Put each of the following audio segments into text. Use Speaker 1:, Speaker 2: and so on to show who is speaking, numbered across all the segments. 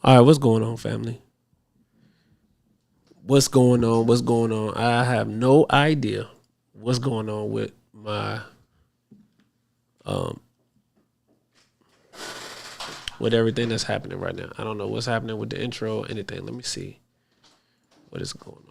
Speaker 1: All right, what's going on, family? What's going on? What's going on? I have no idea what's going on with my um with everything that's happening right now. I don't know what's happening with the intro or anything. Let me see what is going on.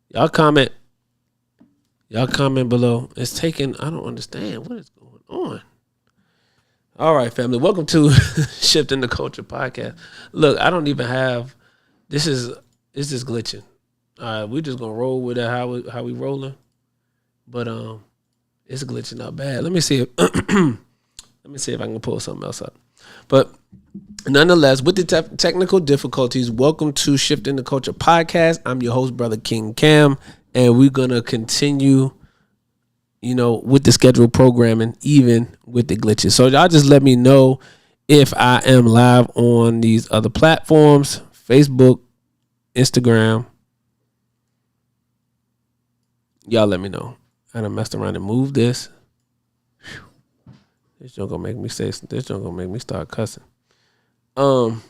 Speaker 1: Y'all comment. Y'all comment below. It's taking. I don't understand what is going on. All right, family. Welcome to Shifting the Culture podcast. Look, I don't even have. This is it's just glitching. All right, we just gonna roll with it how we rolling. But it's glitching out bad. Let me see if let me see if I can pull something else up. But nonetheless, with the technical difficulties, welcome to Shifting the Culture podcast. I'm your host, Brother King Cam, and we're gonna continue, with the scheduled programming, even with the glitches. So y'all just let me know if I am live on these other platforms: Facebook, Instagram. Y'all let me know. I done messed around and moved this. This joke gonna make me say. This joke gonna make me start cussing. Um,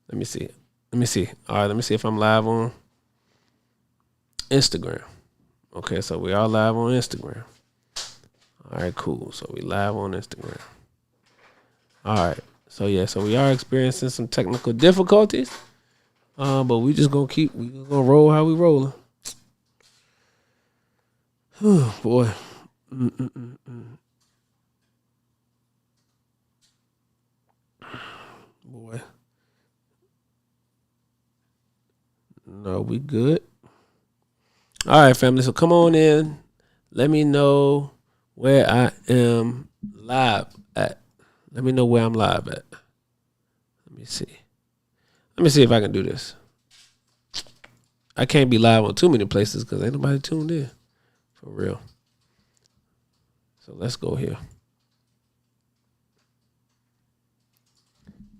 Speaker 1: let me see. Let me see. All right, let me see if I'm live on Instagram. Okay, so we are live on Instagram. All right, cool. So we live on Instagram. All right. So yeah, so we are experiencing some technical difficulties. But we just gonna roll how we rolling. Boy. Boy. No, we good. All right, family. So come on in. Let me know where I am live at. Let me know where I'm live at. Let me see. Let me see if I can do this. I can't be live on too many places because ain't nobody tuned in. For real. So let's go here.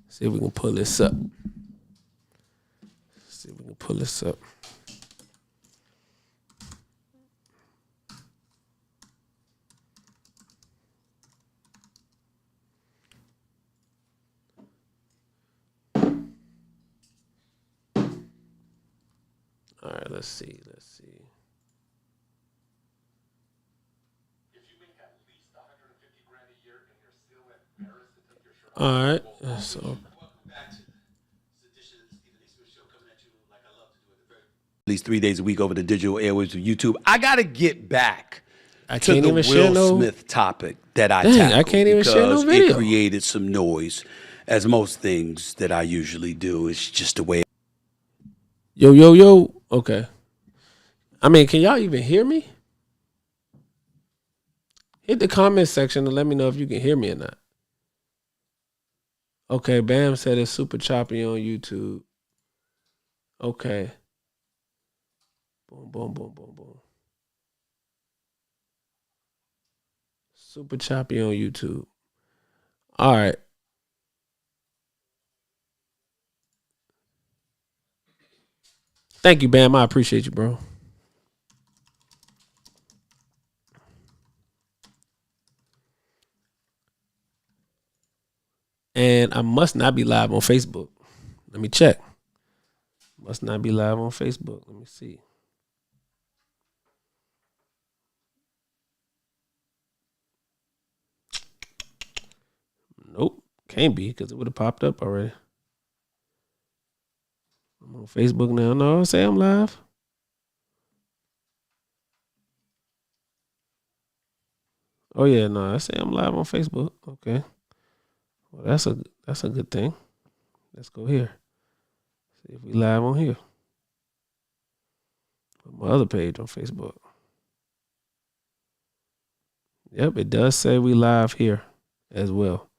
Speaker 1: See if we can pull this up. See if we can pull this up. All right, let's see. All right, so
Speaker 2: at least 3 days a week over the digital airwaves of YouTube. I got to get back
Speaker 1: I
Speaker 2: to
Speaker 1: can't
Speaker 2: the
Speaker 1: even share
Speaker 2: Will
Speaker 1: no.
Speaker 2: Smith topic that I
Speaker 1: Dang,
Speaker 2: tackled
Speaker 1: I can't even share no
Speaker 2: because
Speaker 1: video.
Speaker 2: it created some noise, as most things that I usually do. It's just the way.
Speaker 1: Yo. Okay. I mean, can y'all even hear me? Hit the comment section and let me know if you can hear me or not. Okay, Bam said it's super choppy on YouTube. Okay. Boom. Super choppy on YouTube. All right. Thank you, Bam. I appreciate you, bro. And I must not be live on Facebook. Let me check. Must not be live on Facebook. Let me see. Nope. Can't be because it would have popped up already. I'm on Facebook now. No, say I'm live. Oh yeah, no, I say I'm live on Facebook. Okay. Well, that's a good thing. Let's go here. See if we live on here. On my other page on Facebook. Yep, it does say we live here as well.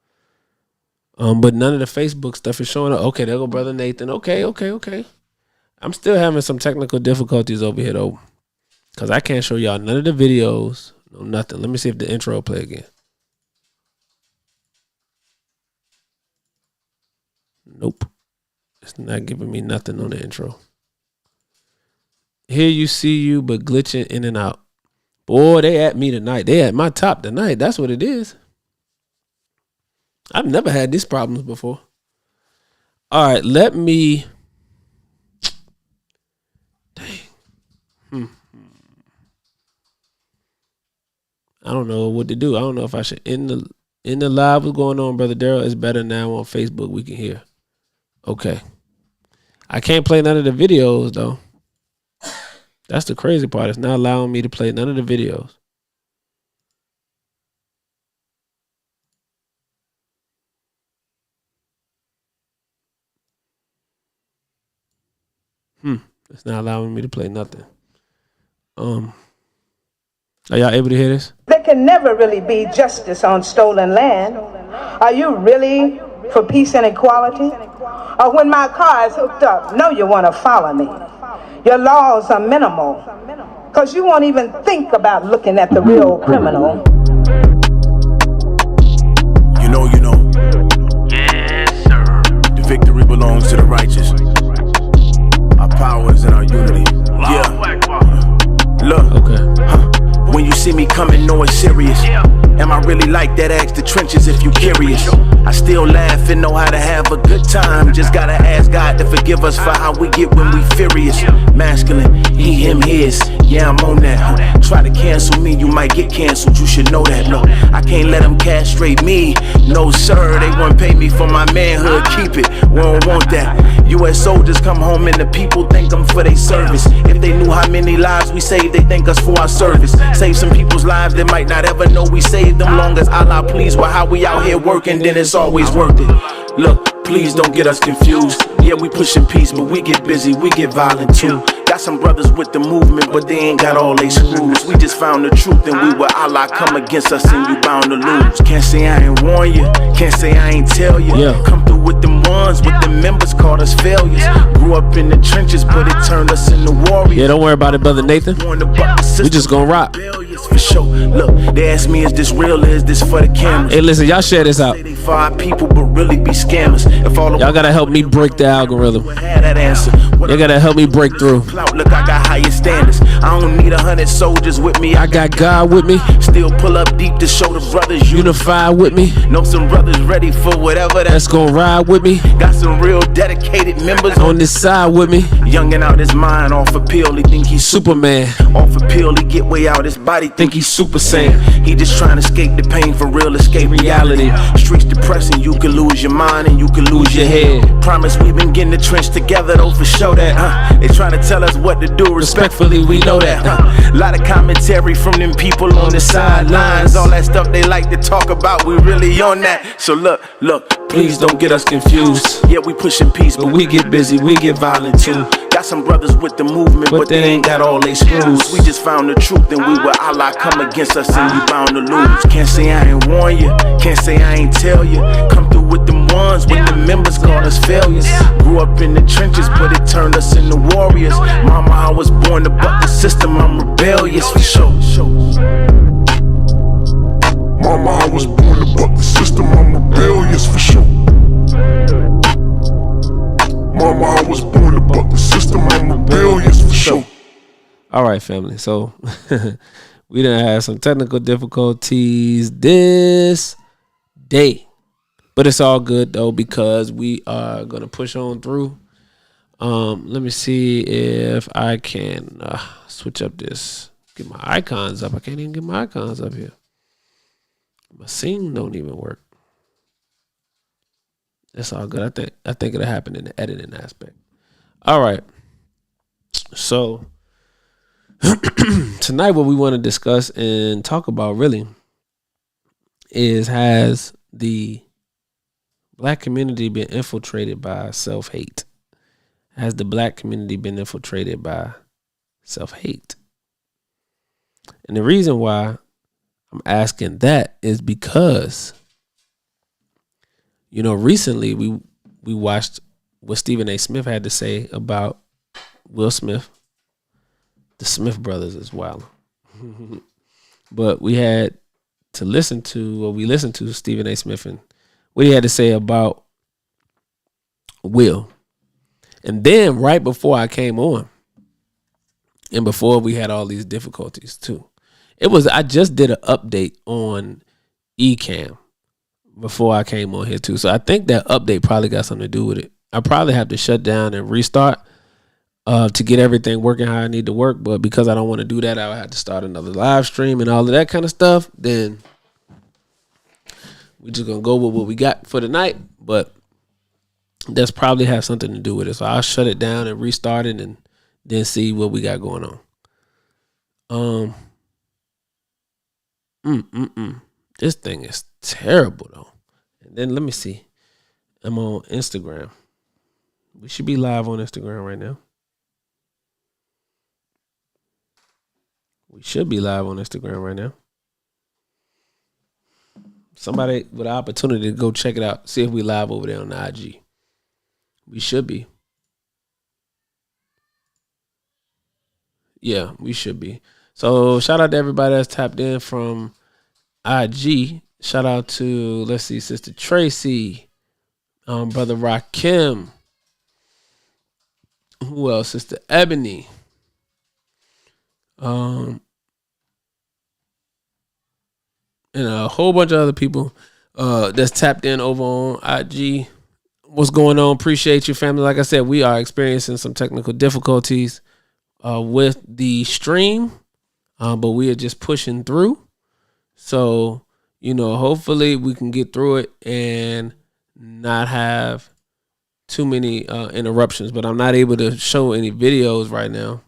Speaker 1: But none of the Facebook stuff is showing up. Okay, there go Brother Nathan. Okay. I'm still having some technical difficulties over here though, because I can't show y'all none of the videos, no nothing. Let me see if the intro will play again. Nope, it's not giving me nothing on the intro. Here you see you, but glitching in and out. Boy, they at me tonight. They at my top tonight. That's what it is. I've never had these problems before. All right, let me. Dang. I don't know what to do. I don't know if I should end the live. What's going on, Brother Daryl? It's better now on Facebook. We can hear. Okay. I can't play none of the videos though. That's the crazy part. It's not allowing me to play none of the videos. It's not allowing me to play nothing. Are y'all able to hear this?
Speaker 3: There can never really be justice on stolen land. Are you really for peace and equality? Or when my car is hooked up, no, you want to follow me. Your laws are minimal, because you won't even think about looking at the real criminal.
Speaker 4: You know. Yes, sir. The victory belongs to the righteous. Our power is in our unity. Yeah. Look.
Speaker 1: Okay.
Speaker 4: When you see me coming, know it's serious. Am I really like that? Ask the trenches if you curious. I still laugh and know how to have a good time. Just gotta ask God to forgive us for how we get when we furious. Masculine, he, him, his. Yeah, I'm on that. Try to cancel me, you might get canceled. You should know that. No, I can't let them castrate me. No, sir, they won't pay me for my manhood. Keep it, we don't want that. U.S. soldiers come home and the people thank them for their service. If they knew how many lives we saved, they thank us for our service. Save some people's lives that might not ever know we saved them. Long as Allah pleased with how we out here working, then it's always worth it. Look, please don't get us confused. Yeah, we pushing peace, but we get busy, we get violent too. Got some brothers with the movement, but they ain't got all they screws. We just found the truth and we with Allah. Come against us and you bound to lose. Can't say I ain't warn you, can't say I ain't tell you. Come through with them ones, with them members called us failures. Grew up in the trenches, but it turned us into warriors.
Speaker 1: Yeah, don't worry about it, Brother Nathan. We just gonna rock.
Speaker 4: For sure. Look, they ask me, is this real or is this for the cameras?
Speaker 1: Hey, listen, y'all share this out.
Speaker 4: They fire people, but really be scammers. If all
Speaker 1: y'all gotta help me break the algorithm.
Speaker 4: That answer.
Speaker 1: Y'all gotta help me break through.
Speaker 4: Look, I got higher standards. I don't need 100 soldiers with me.
Speaker 1: I got God with me.
Speaker 4: Still pull up deep to show the brothers
Speaker 1: unified with me.
Speaker 4: Know some brothers ready for whatever that's
Speaker 1: gonna ride with me.
Speaker 4: Got some real dedicated members
Speaker 1: on this side with me.
Speaker 4: Youngin' out his mind, off a pill, he think he's
Speaker 1: Superman.
Speaker 4: Off a pill, he get way out his body, think he's Super Saiyan. He just trying to escape the pain for real, escape reality. Streets depressing, you can lose your mind and you can lose your head. Promise we been getting the trench together though for sure that, They trying to tell us what to do, respectfully we know that, Lot of commentary from them people on the sidelines. All that stuff they like to talk about, we really on that. So look, please don't get us confused. Yeah, we pushing peace, but we get busy, we get violent too. Got some brothers with the movement, but they ain't got all they screws. We just found the truth and we with Allah. Come against us and you bound to lose. Can't say I ain't warn you, can't say I ain't tell you. Come through with them ones, with the members called us failures. Grew up in the trenches, but it turned us into warriors. Mama, I was born to buck the system, I'm rebellious for sure.
Speaker 5: Mama, I was born to buck the system, I'm rebellious for sure. Mama, I was born to buck the system, I'm rebellious for sure.
Speaker 1: All right, family. So we done had some technical difficulties this day, but it's all good though because we are gonna push on through. Let me see if I can switch up this. Get my icons up. I can't even get my icons up here. My scene don't even work. That's all good. I think it'll happen in the editing aspect. All right. So tonight what we want to discuss and talk about really is, has the black community been infiltrated by self-hate? Has the black community been infiltrated by self-hate? And the reason why I'm asking that is because, recently we watched what Stephen A. Smith had to say about Will Smith. The Smith brothers as well. But we had to we listened to Stephen A. Smith and what he had to say about Will. And then right before I came on, and before we had all these difficulties too, I just did an update on Ecamm before I came on here too. So I think that update probably got something to do with it. I probably have to shut down and restart to get everything working how I need to work. But because I don't want to do that, I'll have to start another live stream and all of that kind of stuff. Then we're just going to go with what we got for tonight. But that's probably have something to do with it. So I'll shut it down and restart it and then see what we got going on. This thing is terrible though. And then let me see. I'm on Instagram. We should be live on Instagram right now. We should be live on Instagram right now. Somebody with an opportunity to go check it out. See if we live over there on the IG. We should be. Yeah, we should be. So shout out to everybody that's tapped in from IG. Shout out to, let's see, Sister Tracy, Brother Rakim. Who else? Sister Ebony. And a whole bunch of other people that's tapped in over on IG. What's going on? Appreciate you, family. Like I said, we are experiencing some technical difficulties with the stream, but we are just pushing through. So, hopefully we can get through it and not have too many interruptions. But I'm not able to show any videos right now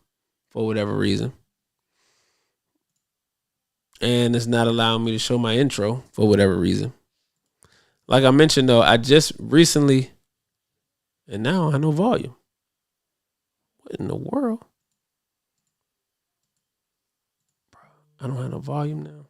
Speaker 1: for whatever reason. And it's not allowing me to show my intro for whatever reason. Like I mentioned, though, I just recently, and now I have no volume. What in the world? I don't have no volume now.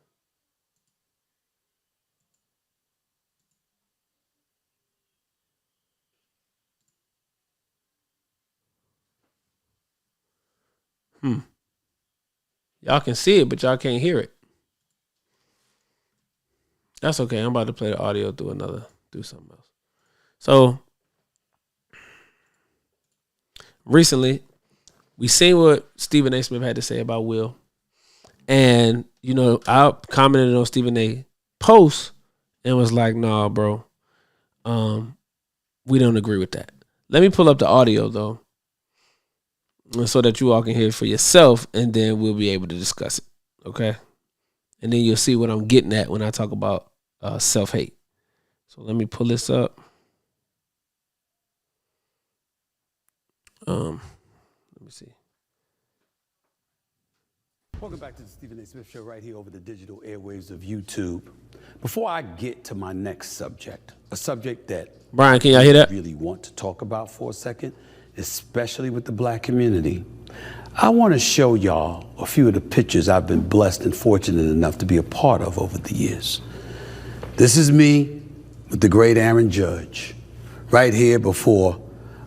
Speaker 1: Y'all can see it, but y'all can't hear it. That's okay. I'm about to play the audio through something else. So recently, we seen what Stephen A. Smith had to say about Will. And, I commented on Stephen A. post and was like, nah, bro. We don't agree with that. Let me pull up the audio, though, so that you all can hear it for yourself, and then we'll be able to discuss it, okay? And then you'll see what I'm getting at when I talk about self-hate. So let me pull this up. Let me see.
Speaker 2: Welcome back to the Stephen A. Smith Show right here over the digital airwaves of YouTube. Before I get to my next subject, a subject that
Speaker 1: Brian, can y'all hear that?
Speaker 2: I really want to talk about for a second, especially with the black community, I want to show y'all a few of the pictures I've been blessed and fortunate enough to be a part of over the years. This is me with the great Aaron Judge, right here before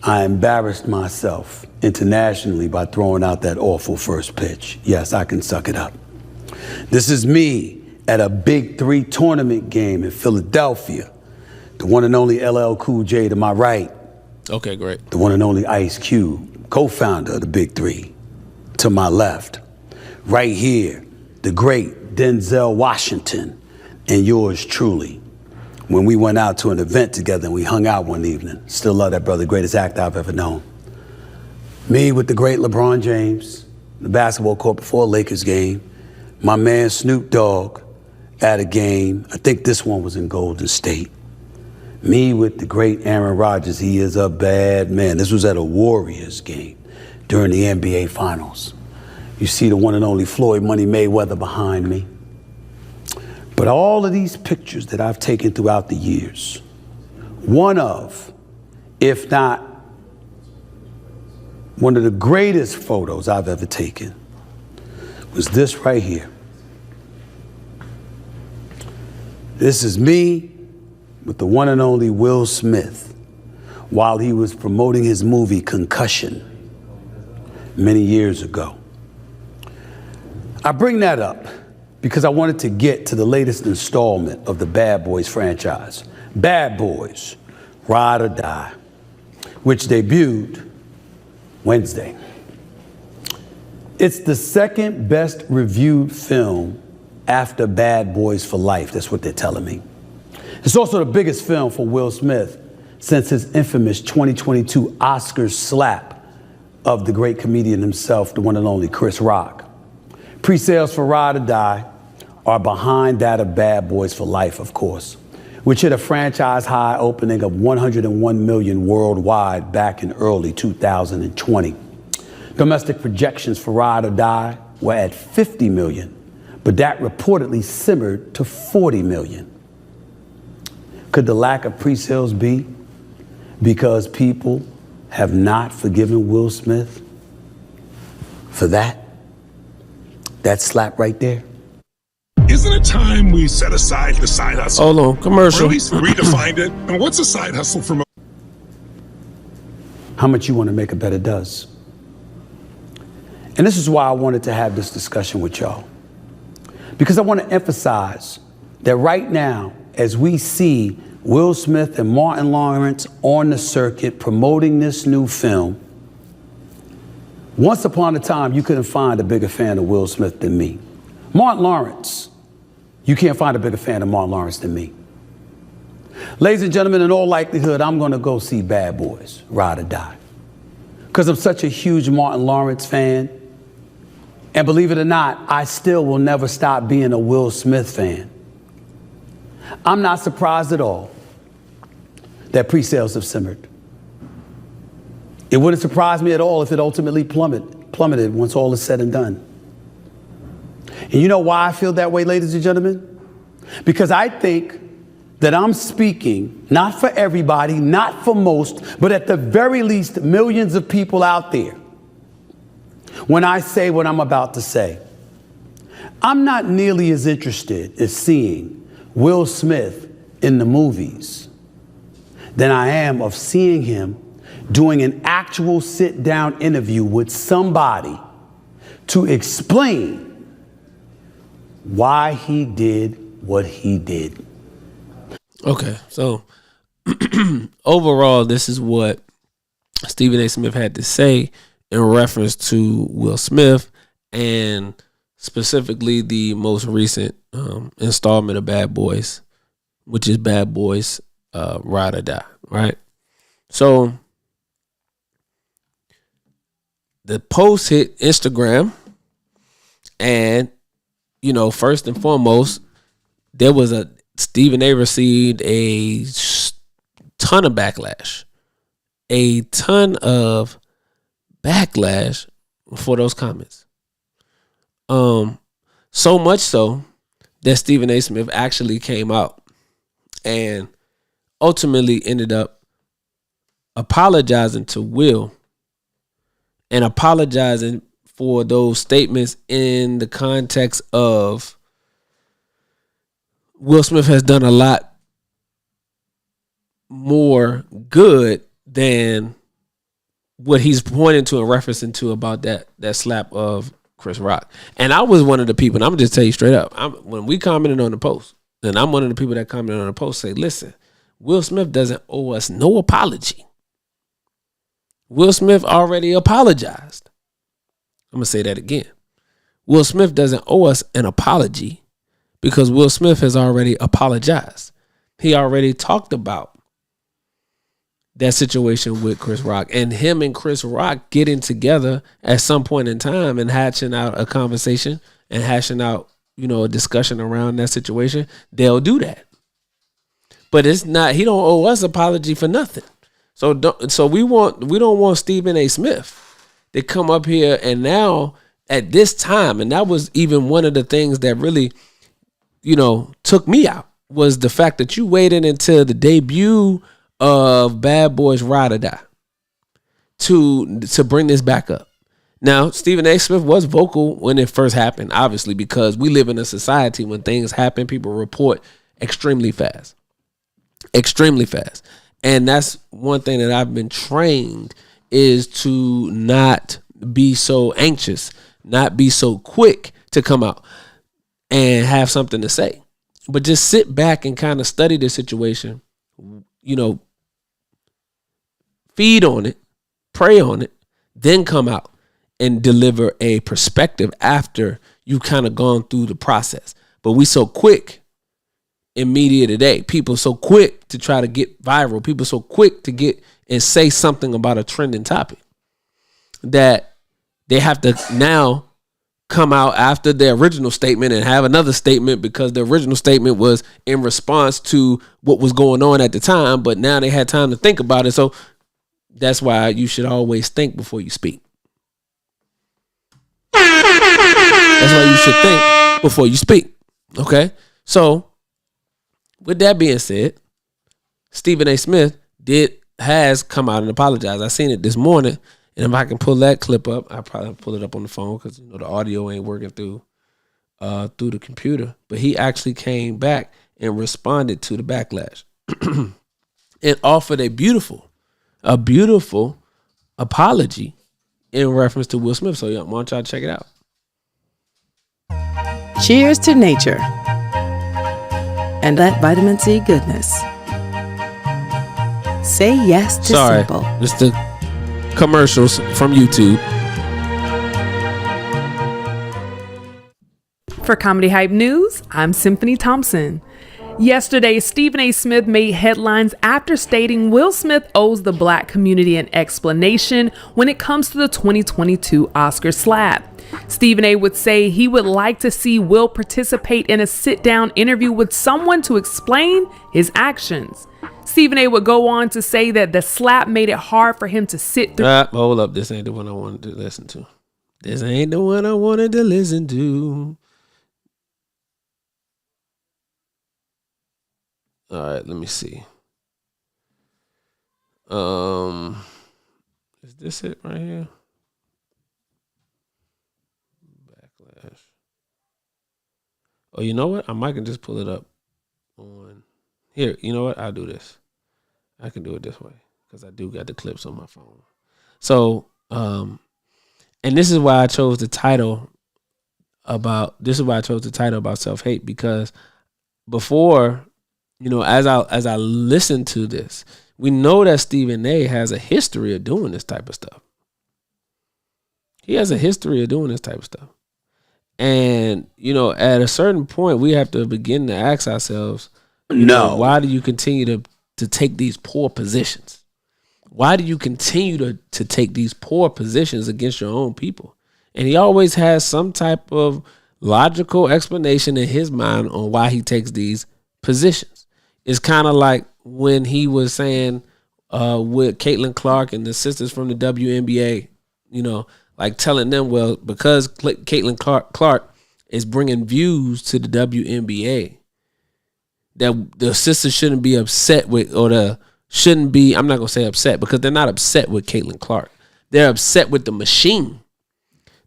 Speaker 2: I embarrassed myself internationally by throwing out that awful first pitch. Yes, I can suck it up. This is me at a Big 3 tournament game in Philadelphia. The one and only LL Cool J to my right.
Speaker 1: Okay, great.
Speaker 2: The one and only Ice Cube, co-founder of the Big 3, to my left. Right here, the great Denzel Washington, and yours truly. When we went out to an event together and we hung out one evening. Still love that brother, greatest actor I've ever known. Me with the great LeBron James, the basketball court before a Lakers game. My man Snoop Dogg at a game. I think this one was in Golden State. Me with the great Aaron Rodgers. He is a bad man. This was at a Warriors game during the NBA Finals. You see the one and only Floyd Money Mayweather behind me. But all of these pictures that I've taken throughout the years, one of, if not one of the greatest photos I've ever taken, was this right here. This is me with the one and only Will Smith while he was promoting his movie Concussion many years ago. I bring that up because I wanted to get to the latest installment of the Bad Boys franchise, Bad Boys, Ride or Die, which debuted Wednesday. It's the second best reviewed film after Bad Boys for Life. That's what they're telling me. It's also the biggest film for Will Smith since his infamous 2022 Oscars slap of the great comedian himself, the one and only Chris Rock. Pre-sales for Ride or Die are behind that of Bad Boys for Life, of course, which hit a franchise high opening of 101 million worldwide back in early 2020. Domestic projections for Ride or Die were at 50 million, but that reportedly simmered to 40 million. Could the lack of pre-sales be because people have not forgiven Will Smith for that slap right there?
Speaker 5: Isn't it time we set aside the side hustle?
Speaker 1: Hold on, commercial.
Speaker 5: Or at least redefined it. And what's a side hustle for most?
Speaker 2: How much you want to make a bet it does. And this is why I wanted to have this discussion with y'all. Because I want to emphasize that right now, as we see Will Smith and Martin Lawrence on the circuit promoting this new film, once upon a time, you couldn't find a bigger fan of Will Smith than me. Martin Lawrence, you can't find a bigger fan of Martin Lawrence than me. Ladies and gentlemen, in all likelihood, I'm going to go see Bad Boys, Ride or Die. Because I'm such a huge Martin Lawrence fan. And believe it or not, I still will never stop being a Will Smith fan. I'm not surprised at all that pre-sales have simmered. It wouldn't surprise me at all if it ultimately plummeted once all is said and done. And you know why I feel that way, ladies and gentlemen? Because I think that I'm speaking not for everybody, not for most, but at the very least millions of people out there when I say what I'm about to say. I'm not nearly as interested as seeing Will Smith in the movies than I am of seeing him doing an actual sit-down interview with somebody to explain why he did what he did.
Speaker 1: Okay, so overall, this is what Stephen A. Smith had to say in reference to Will Smith and specifically the most recent installment of Bad Boys, which is Bad Boys Ride or Die, right? So the post hit Instagram, and first and foremost, there was Stephen A. received a ton of backlash, for those comments. So much so that Stephen A. Smith actually came out and ultimately ended up apologizing to Will and apologizing for those statements in the context of Will Smith has done a lot more good than what he's pointing to and referencing to about that slap of Chris Rock. And I was one of the people, and I'm going to just tell you straight up, when we commented on the post, and I'm one of the people that commented on the post, say, listen, Will Smith doesn't owe us no apology. Will Smith already apologized. I'm going to say that again. Will Smith doesn't owe us an apology because Will Smith has already apologized. He already talked about that situation with Chris Rock and him and Chris Rock getting together at some point in time and hatching out a conversation and hashing out, a discussion around that situation. They'll do that. But it's not, he don't owe us apology for nothing. So we don't want Stephen A. Smith to come up here and now at this time, and that was even one of the things that really, took me out, was the fact that you waited until the debut of Bad Boys Ride or Die to bring this back up. Now, Stephen A. Smith was vocal when it first happened, obviously, because we live in a society when things happen, people report extremely fast. Extremely fast. And that's one thing that I've been trained is to not be so anxious, not be so quick to come out and have something to say. But just sit back and kind of study the situation, feed on it, pray on it, then come out and deliver a perspective after you've kind of gone through the process. But we so quick in media today, people so quick to try to get viral, people so quick to get and say something about a trending topic that they have to now come out after the original statement and have another statement because the original statement was in response to what was going on at the time, but now they had time to think about it. So that's why you should always think before you speak. That's why you should think before you speak. Okay? So with that being said, Stephen A. Smith has come out and apologized. I seen it this morning. And if I can pull that clip up, I'll probably pull it up on the phone because the audio ain't working through the computer. But he actually came back and responded to the backlash and offered a beautiful apology in reference to Will Smith. So why don't y'all check it out?
Speaker 6: Cheers to nature and that vitamin C goodness. Say yes to simple.
Speaker 1: It's the commercials from YouTube.
Speaker 7: For Comedy Hype News, I'm Symphony Thompson. Yesterday, Stephen A. Smith made headlines after stating Will Smith owes the black community an explanation when it comes to the 2022 Oscar slap. Stephen A. would say he would like to see Will participate in a sit-down interview with someone to explain his actions. Stephen A. would go on to say that the slap made it hard for him to sit through.
Speaker 1: Hold up. This ain't the one I wanted to listen to. This ain't the one I wanted to listen to. All right, let me see. Is this it right here? Backlash. Oh, you know what? I might can just pull it up on here. You know what? I'll do this. I can do it this way because I do got the clips on my phone. So, and this is why I chose the title about self-hate, because before, as I listen to this, we know that Stephen A. has a history of doing this type of stuff. He has a history of doing this type of stuff. And, at a certain point, we have to begin to ask ourselves, why do you continue to take these poor positions? Why do you continue to take these poor positions against your own people? And he always has some type of logical explanation in his mind on why he takes these positions. It's kind of like when he was saying with Caitlin Clark and the sisters from the WNBA, like telling them, well, because Caitlin Clark is bringing views to the WNBA, that the sisters shouldn't be upset with, I'm not going to say upset because they're not upset with Caitlin Clark. They're upset with the machine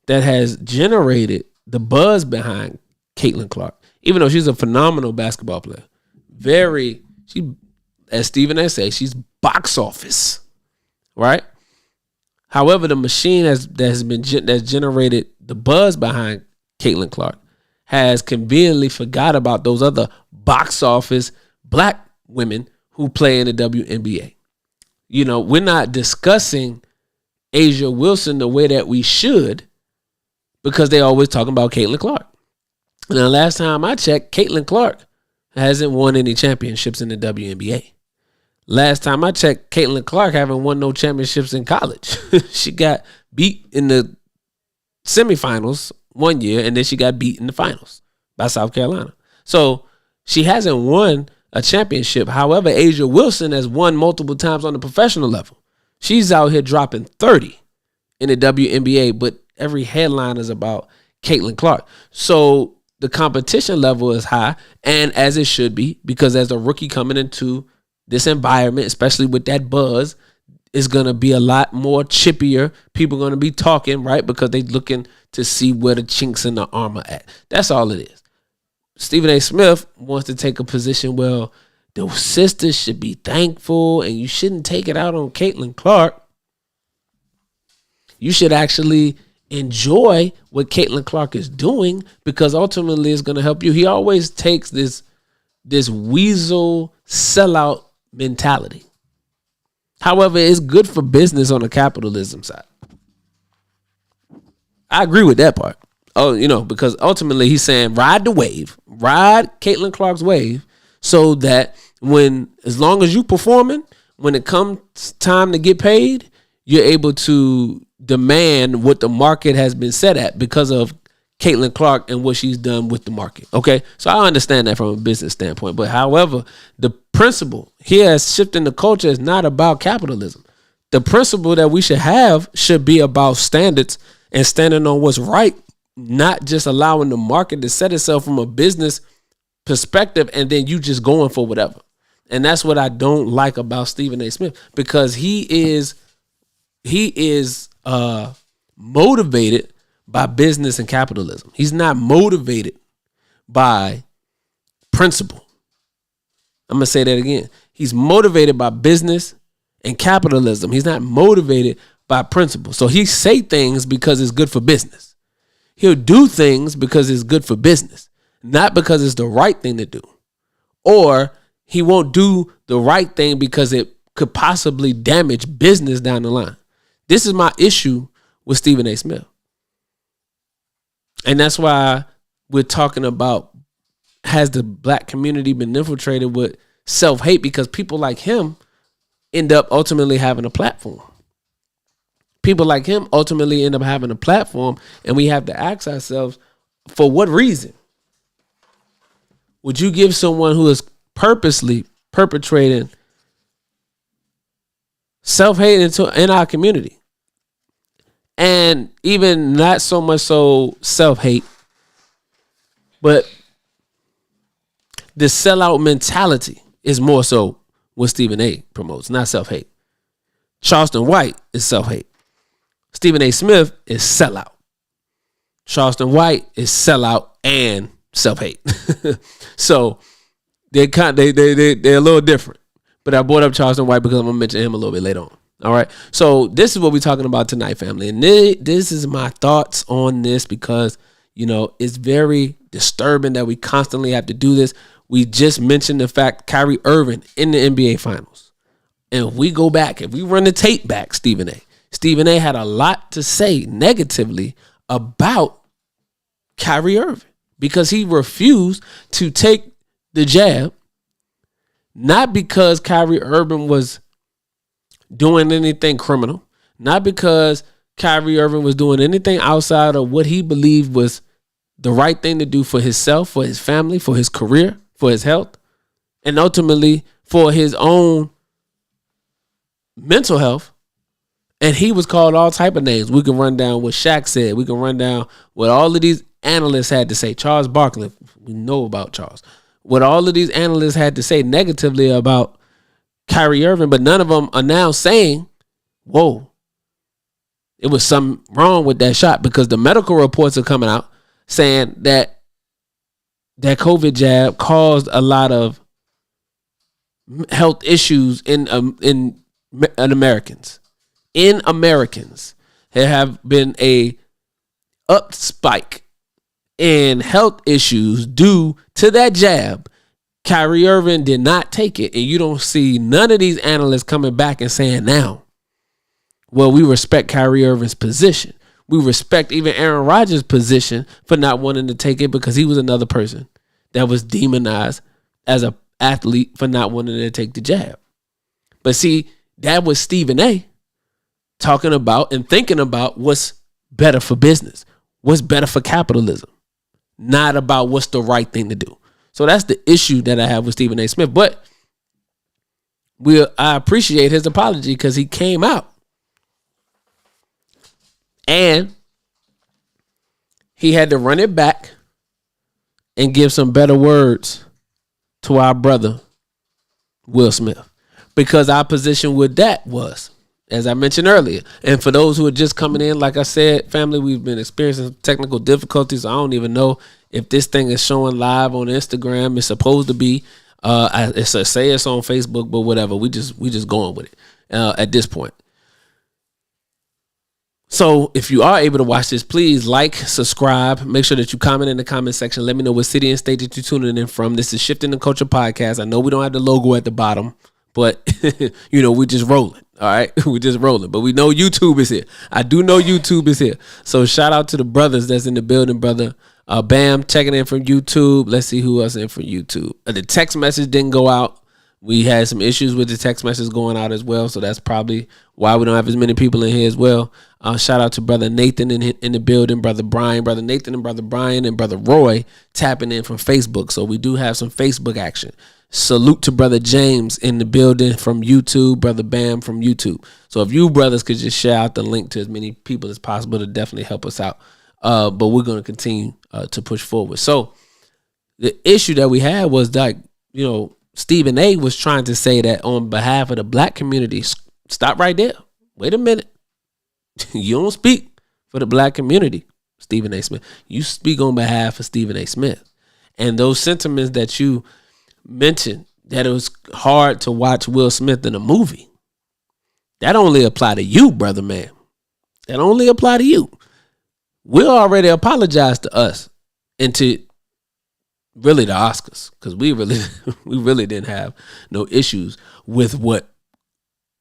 Speaker 1: that has generated the buzz behind Caitlin Clark, even though she's a phenomenal basketball player. As Stephen A. says, she's box office, right? However, the machine that's generated the buzz behind Caitlin Clark has conveniently forgot about those other box office black women who play in the WNBA. We're not discussing Asia Wilson the way that we should because they always talking about Caitlin Clark. Now, last time I checked, Caitlin Clark hasn't won any championships in the WNBA. Last time I checked, Caitlin Clark haven't won no championships in college. She got beat in the semifinals one year, and then she got beat in the finals by South Carolina. So she hasn't won a championship. However, Asia Wilson has won multiple times on the professional level. She's out here dropping 30 in the WNBA, but every headline is about Caitlin Clark. So the competition level is high, and as it should be, because as a rookie coming into this environment, especially with that buzz, is going to be a lot more chippier. People are going to be talking, right? Because they're looking to see where the chinks in the armor at. That's all it is. Stephen A. Smith wants to take a position, well, the sisters should be thankful and you shouldn't take it out on Caitlin Clark. You should actually enjoy what Caitlin Clark is doing because ultimately it's going to help you. He always takes this weasel sellout mentality. However, it's good for business on the capitalism side. I agree with that part. Oh, because ultimately he's saying ride the wave, ride Caitlin Clark's wave so that as long as you performing, when it comes time to get paid, you're able to demand what the market has been set at because of Caitlin Clark and what she's done with the market. Okay. So I understand that from a business standpoint, but however, the principle here as shifting the culture is not about capitalism. The principle that we should have should be about standards and standing on what's right, not just allowing the market to set itself from a business perspective and then you just going for whatever. And that's what I don't like about Stephen A. Smith because he is motivated by business and capitalism. He's not motivated by principle. I'm going to say that again. He's motivated by business and capitalism. He's not motivated by principle. So he say things because it's good for business. He'll do things because it's good for business, not because it's the right thing to do. Or he won't do the right thing because it could possibly damage business down the line. This is my issue with Stephen A. Smith. And that's why we're talking about, has the black community been infiltrated with self-hate? Because people like him end up ultimately having a platform. People like him ultimately end up having a platform, and we have to ask ourselves, for what reason would you give someone who is purposely perpetrating self-hate in our community? And even not so much so self-hate, but the sellout mentality is more so what Stephen A. promotes, not self-hate. Charleston White is self-hate. Stephen A. Smith is sellout. Charleston White is sellout and self-hate. So they're a little different. But I brought up Charleston White because I'm going to mention him a little bit later on. All right. So this is what we're talking about tonight, family. And this is my thoughts on this because, it's very disturbing that we constantly have to do this. We just mentioned the fact Kyrie Irving in the NBA Finals. And if we go back, if we run the tape back, Stephen A. had a lot to say negatively about Kyrie Irving because he refused to take the jab, not because Kyrie Irving was doing anything criminal, not because Kyrie Irving was doing anything outside of what he believed was the right thing to do for himself, for his family, for his career, for his health, and ultimately for his own mental health. And he was called all type of names. We can run down what Shaq said. We can run down what all of these analysts had to say. Charles Barkley, we know about Charles. What all of these analysts had to say negatively about Kyrie Irving, but none of them are now saying, whoa, it was something wrong with that shot, because the medical reports are coming out saying that COVID jab caused a lot of health issues in Americans. In Americans, there have been a up spike in health issues due to that jab. Kyrie Irving did not take it, and you don't see none of these analysts coming back and saying now, well, we respect Kyrie Irving's position. We respect even Aaron Rodgers' position for not wanting to take it because he was another person that was demonized as an athlete for not wanting to take the jab. But see, that was Stephen A. talking about and thinking about what's better for business, what's better for capitalism, not about what's the right thing to do. So that's the issue that I have with Stephen A. Smith. But I appreciate his apology because he came out and he had to run it back and give some better words to our brother, Will Smith. Because our position with that was, as I mentioned earlier. And for those who are just coming in, like I said, family, we've been experiencing technical difficulties. I don't even know if this thing is showing live on Instagram. It's supposed to be. Say it's on Facebook, but whatever. We just going with it at this point. So if you are able to watch this, please like, subscribe. Make sure that you comment in the comment section. Let me know what city and state that you're tuning in from. This is Shifting the Culture Podcast. I know we don't have the logo at the bottom, but we're just rolling. All right, we're just rolling. But we know YouTube is here. I do know YouTube is here. So shout out to the brothers that's in the building, brother. Bam, checking in from YouTube. Let's see who else in from YouTube. The text message didn't go out. We had some issues with the text message going out as well, so that's probably why we don't have as many people in here as well. Shout out to Brother Nathan in the building, Brother Brian, Brother Nathan and Brother Brian and Brother Roy tapping in from Facebook. So we do have some Facebook action. Salute to Brother James in the building from YouTube, Brother Bam from YouTube. So if you brothers could just share out the link to as many people as possible to definitely help us out. But we're going to continue to push forward. So the issue that we had was that, Stephen A was trying to say that on behalf of the black community. Stop right there. Wait a minute. You don't speak for the black community, Stephen A. Smith. You speak on behalf of Stephen A. Smith. And those sentiments that you mentioned, that it was hard to watch Will Smith in a movie, that only apply to you, brother man. That only apply to you. Will already apologized to us and to really the Oscars, because we really didn't have no issues with what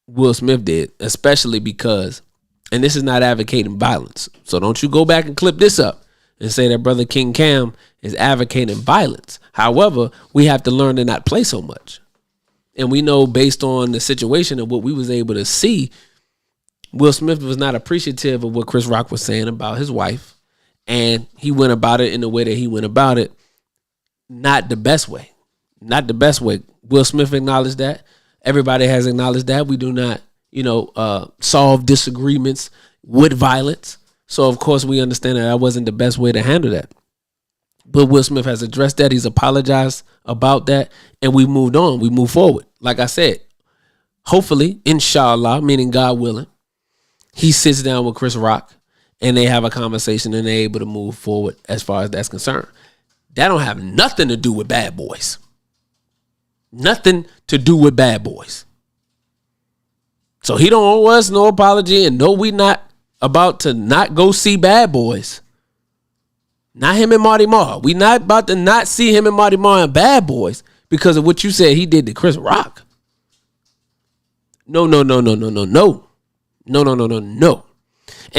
Speaker 1: Will Smith did, especially because, and this is not advocating violence, so don't you go back and clip this up and say that Brother King Cam is advocating violence. However, we have to learn to not play so much. And we know, based on the situation and what we was able to see, Will Smith was not appreciative of what Chris Rock was saying about his wife, and he went about it in the way that he went about it. Not the best way. Not the best way. Will Smith acknowledged that. Everybody has acknowledged that. We do not, solve disagreements with violence. So, of course, we understand that wasn't the best way to handle that. But Will Smith has addressed that. He's apologized about that. And we moved on. We moved forward. Like I said, hopefully, inshallah, meaning God willing, he sits down with Chris Rock and they have a conversation and they're able to move forward as far as that's concerned. That don't have nothing to do with Bad Boys. Nothing to do with Bad Boys. So he don't owe us no apology, and no, we not about to not go see Bad Boys. Not him and Marty Marr. We not about to not see him and Marty Marr and Bad Boys because of what you said he did to Chris Rock. No. And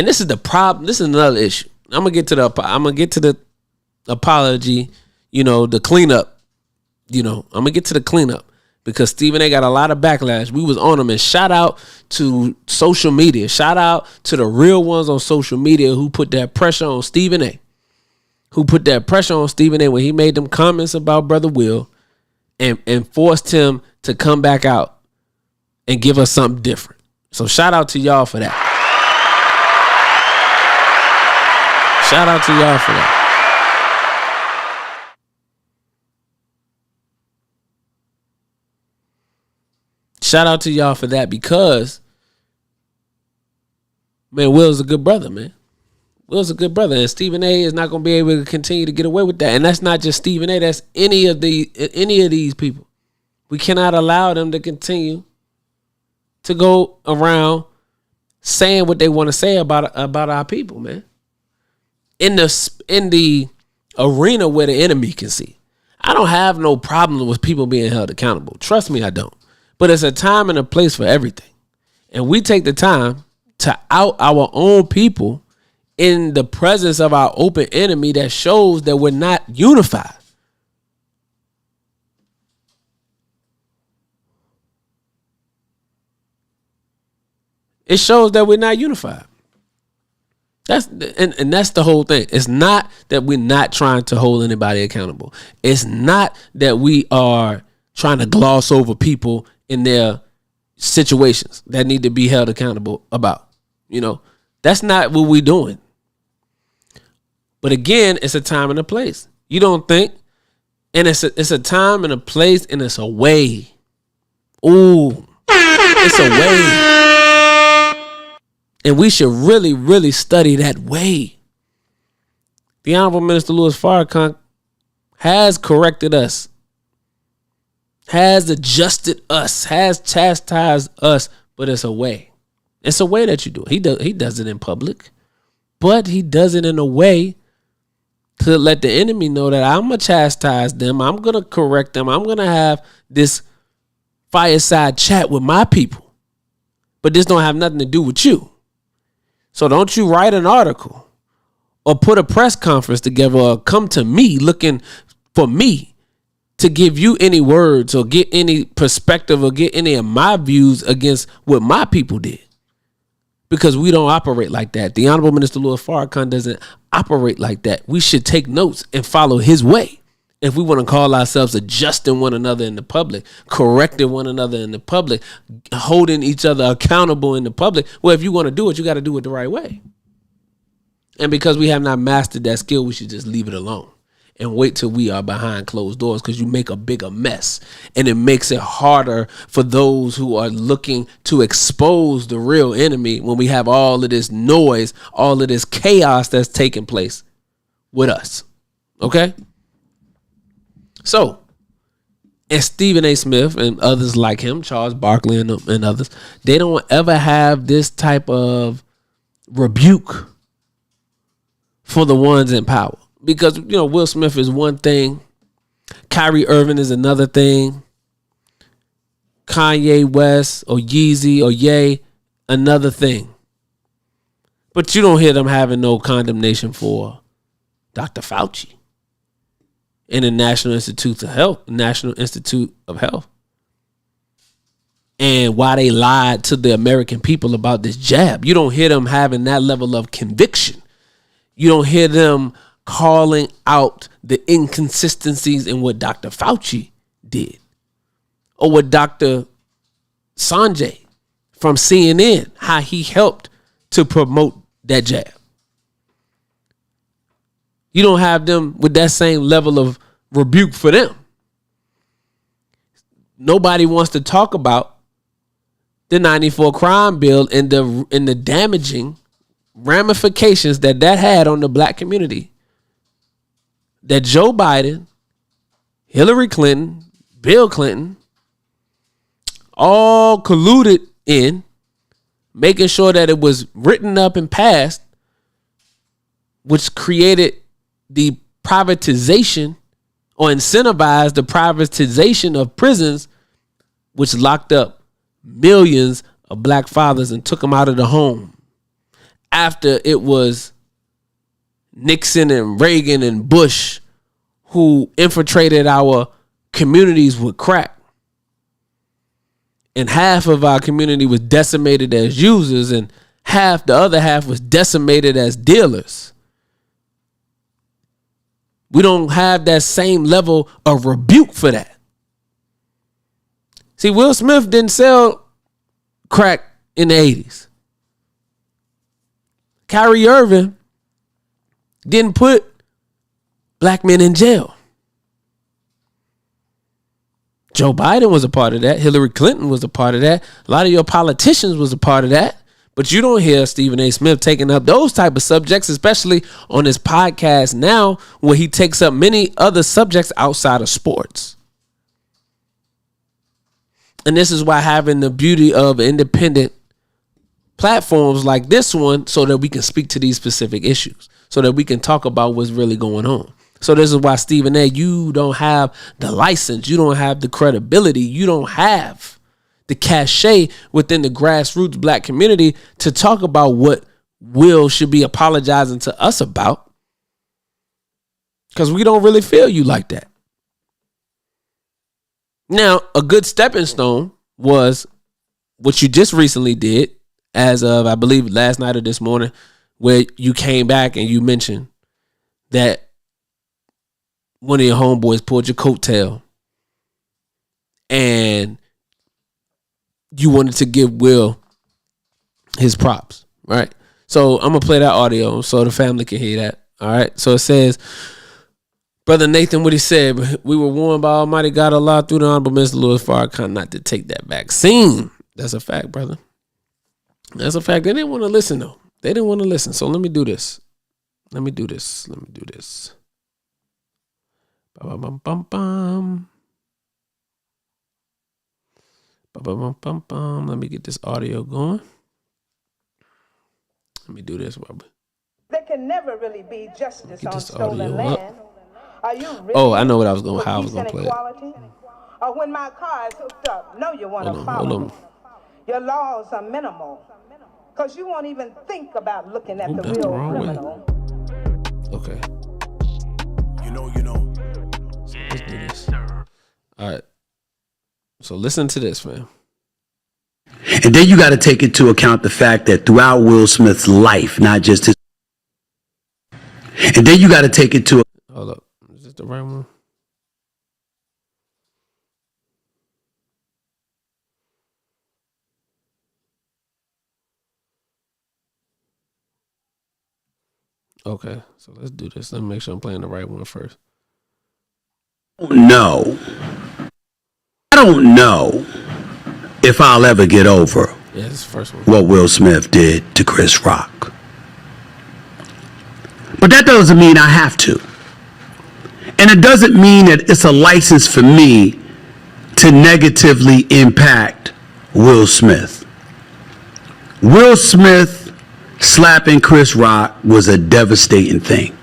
Speaker 1: this is the problem. This is another issue. I'm gonna get to the apology, the cleanup. I'm gonna get to the cleanup because Stephen A got a lot of backlash. We was on him, and shout out to social media. Shout out to the real ones on social media who put that pressure on Stephen A. When he made them comments about Brother Will and forced him to come back out and give us something different. So shout out to y'all for that. Shout out to y'all for that. Shout out to y'all for that because, man, Will's a good brother, man. Will's a good brother, and Stephen A is not going to be able to continue to get away with that. And that's not just Stephen A. That's any of these people. We cannot allow them to continue to go around saying what they want to say about our people, man. In the arena where the enemy can see. I don't have no problem with people being held accountable. Trust me, I don't. But it's a time and a place for everything. And we take the time to out our own people in the presence of our open enemy that shows that we're not unified. It shows that we're not unified. That's the whole thing. It's not that we're not trying to hold anybody accountable. It's not that we are trying to gloss over people in their situations that need to be held accountable about. That's not what we're doing. But again, it's a time and a place. You don't think? And it's a time and a place, and it's a way. Ooh, it's a way. And we should really, really study that way. The Honorable Minister Louis Farrakhan has corrected us, has adjusted us, has chastised us, but it's a way. It's a way that you do it. He does it in public, but he does it in a way to let the enemy know that I'm going to chastise them. I'm going to correct them. I'm going to have this fireside chat with my people, but this don't have nothing to do with you. So don't you write an article or put a press conference together or come to me looking for me to give you any words or get any perspective or get any of my views against what my people did. Because we don't operate like that. The Honorable Minister Louis Farrakhan doesn't operate like that. We should take notes and follow his way. If we want to call ourselves adjusting one another in the public, correcting one another in the public, holding each other accountable in the public, well, if you want to do it, you got to do it the right way. And because we have not mastered that skill, we should just leave it alone and wait till we are behind closed doors, because you make a bigger mess and it makes it harder for those who are looking to expose the real enemy when we have all of this noise, all of this chaos that's taking place with us. Okay? So, and Stephen A. Smith and others like him, Charles Barkley and others, they don't ever have this type of rebuke for the ones in power. Because, you know, Will Smith is one thing. Kyrie Irving is another thing. Kanye West or Yeezy or Ye, another thing. But you don't hear them having no condemnation for Dr. Fauci and the National Institute of Health. And why they lied to the American people about this jab. You don't hear them having that level of conviction. You don't hear them calling out the inconsistencies in what Dr. Fauci did, or what Dr. Sanjay from CNN, how he helped to promote that jab. You don't have them with that same level of rebuke for them. Nobody wants to talk about the 94 crime bill and the damaging ramifications that had on the black community. That Joe Biden, Hillary Clinton, Bill Clinton, all colluded in making sure that it was written up and passed, which created the privatization or incentivized the privatization of prisons, which locked up millions of black fathers and took them out of the home. After it was Nixon and Reagan and Bush who infiltrated our communities with crack. And half of our community was decimated as users, and the other half was decimated as dealers. We don't have that same level of rebuke for that. See, Will Smith didn't sell crack in the 80s. Kyrie Irving didn't put black men in jail. Joe Biden was a part of that. Hillary Clinton was a part of that. A lot of your politicians was a part of that. But you don't hear Stephen A. Smith taking up those type of subjects, especially on his podcast now, where he takes up many other subjects outside of sports. And this is why having the beauty of independent platforms like this one, so that we can speak to these specific issues, so that we can talk about what's really going on. So this is why, Stephen A., you don't have the license, you don't have the credibility, you don't have the cachet within the grassroots black community to talk about what Will should be apologizing to us about, because we don't really feel you like that. Now, a good stepping stone was what you just recently did, as of, I believe, last night or this morning, where you came back and you mentioned that one of your homeboys pulled your coattail and you wanted to give Will his props, right? So I'm going to play that audio so the family can hear that, all right? So it says, Brother Nathan, what he said, we were warned by Almighty God Allah through the Honorable Mr. Louis Farrakhan not to take that vaccine. That's a fact, brother. That's a fact. They didn't want to listen, though. They didn't want to listen. So let me do this. Let me do this. Bum. Let me get this audio going. Let me do this, Robert.
Speaker 3: There can never really be justice on stolen
Speaker 1: audio
Speaker 3: land.
Speaker 1: up.
Speaker 3: Are you really
Speaker 1: Oh, I know what I was
Speaker 3: for
Speaker 1: how I was
Speaker 3: peace
Speaker 1: going
Speaker 3: and
Speaker 1: to play it.
Speaker 3: equality? Or when my car is hooked up, no, you want to
Speaker 1: Hold
Speaker 3: follow
Speaker 1: on.
Speaker 3: me. Your laws are minimal. Because you won't even think about looking at the
Speaker 1: that's the
Speaker 3: real
Speaker 1: wrong way.
Speaker 3: criminal.
Speaker 1: Okay.
Speaker 4: You know.
Speaker 1: So let's do this. All right. So listen to this, fam.
Speaker 2: And then you got to take into account the fact that throughout Will Smith's life, not just his. And then you got to take it to.
Speaker 1: Hold up. Is this the right one? Okay. So let's do this. Let me make sure I'm playing the right one first.
Speaker 2: No. I don't know if I'll ever get over
Speaker 1: Yeah, this is the first one.
Speaker 2: what Will Smith did to Chris Rock. But that doesn't mean I have to. And it doesn't mean that it's a license for me to negatively impact Will Smith. Will Smith slapping Chris Rock was a devastating thing.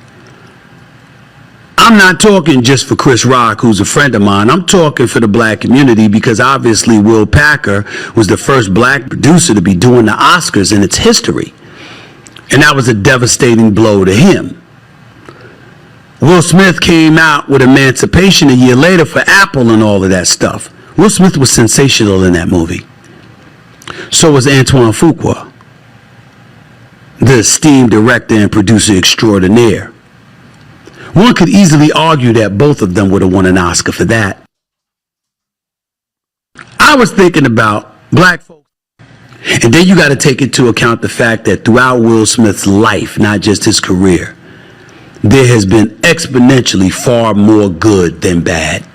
Speaker 2: I'm not talking just for Chris Rock, who's a friend of mine. I'm talking for the black community because obviously Will Packer was the first black producer to be doing the Oscars in its history. And that was a devastating blow to him. Will Smith came out with Emancipation a year later for Apple and all of that stuff. Will Smith was sensational in that movie. So was Antoine Fuqua, the esteemed director and producer extraordinaire. One could easily argue that both of them would have won an Oscar for that. I was thinking about black folks. And then you got to take into account the fact that throughout Will Smith's life, not just his career, there has been exponentially far more good than bad.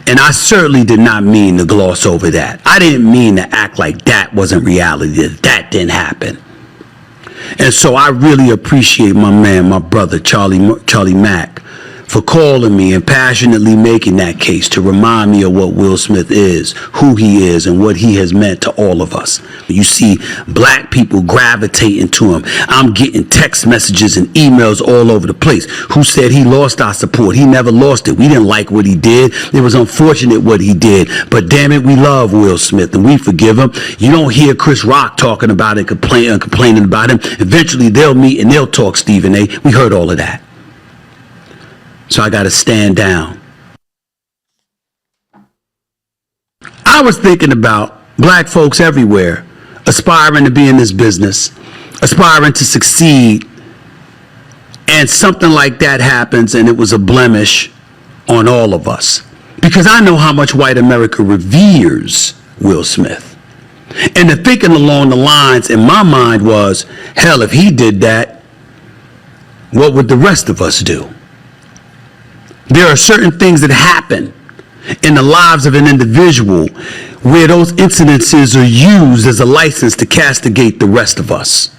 Speaker 2: And I certainly did not mean to gloss over that. I didn't mean to act like that wasn't reality, that didn't happen. And so I really appreciate my man, my brother, Charlie Mack, for calling me and passionately making that case to remind me of what Will Smith is, who he is, and what he has meant to all of us. You see black people gravitating to him. I'm getting text messages and emails all over the place. Who said he lost our support? He never lost it. We didn't like what he did. It was unfortunate what he did. But damn it, we love Will Smith and we forgive him. You don't hear Chris Rock talking about it, complaining about him. Eventually they'll meet and they'll talk, Stephen A. We heard all of that. So I got to stand down. I was thinking about black folks everywhere aspiring to be in this business, aspiring to succeed, and something like that happens and it was a blemish on all of us. Because I know how much white America reveres Will Smith. And the thinking along the lines in my mind was, hell, if he did that, what would the rest of us do? There are certain things that happen in the lives of an individual where those incidences are used as a license to castigate the rest of us.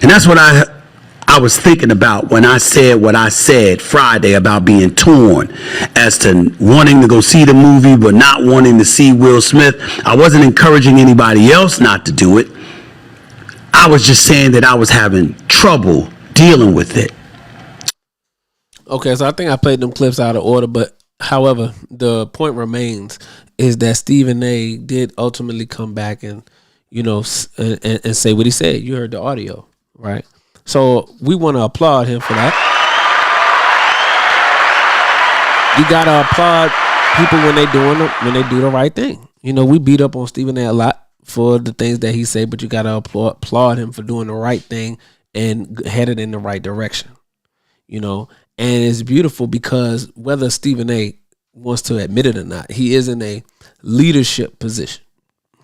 Speaker 2: And that's what I was thinking about when I said what I said Friday about being torn as to wanting to go see the movie but not wanting to see Will Smith. I wasn't encouraging anybody else not to do it. I was just saying that I was having trouble dealing with it.
Speaker 1: Okay, so I think I played them clips out of order, but however, the point remains is that Stephen A. did ultimately come back and, you know, and say what he said. You heard the audio, right? So we want to applaud him for that. You gotta applaud people when they do the right thing. You know, we beat up on Stephen A. a lot for the things that he said, but you gotta applaud him for doing the right thing and headed in the right direction. You know. And it's beautiful because whether Stephen A. wants to admit it or not, he is in a leadership position.